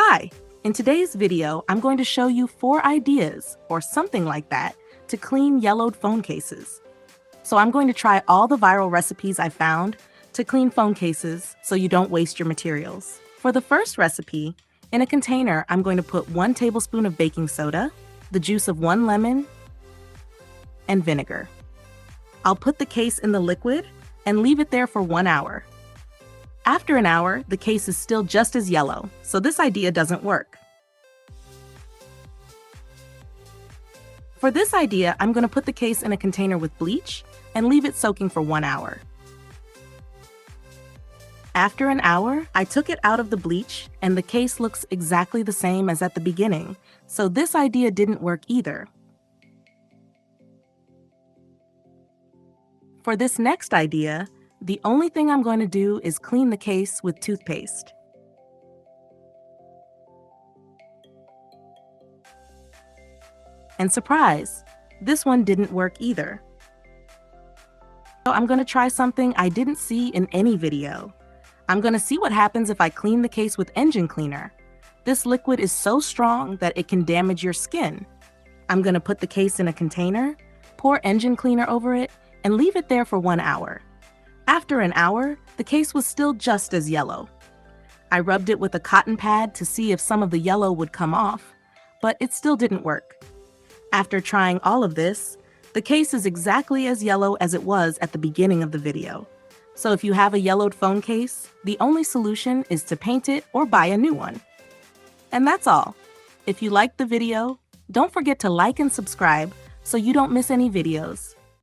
Hi! In today's video, I'm going to show you 4 ideas, or something like that, to clean yellowed phone cases. So I'm going to try all the viral recipes I found to clean phone cases so you don't waste your materials. For the first recipe, in a container, I'm going to put 1 tablespoon of baking soda, the juice of 1 lemon, and vinegar. I'll put the case in the liquid and leave it there for 1 hour. After an hour, the case is still just as yellow, so this idea doesn't work. For this idea, I'm going to put the case in a container with bleach and leave it soaking for 1 hour. After an hour, I took it out of the bleach and the case looks exactly the same as at the beginning, so this idea didn't work either. For this next idea, the only thing I'm going to do is clean the case with toothpaste. And surprise, this one didn't work either. So I'm going to try something I didn't see in any video. I'm going to see what happens if I clean the case with engine cleaner. This liquid is so strong that it can damage your skin. I'm going to put the case in a container, pour engine cleaner over it, and leave it there for 1 hour. After an hour, the case was still just as yellow. I rubbed it with a cotton pad to see if some of the yellow would come off, but it still didn't work. After trying all of this, the case is exactly as yellow as it was at the beginning of the video. So if you have a yellowed phone case, the only solution is to paint it or buy a new one. And that's all. If you liked the video, don't forget to like and subscribe so you don't miss any videos.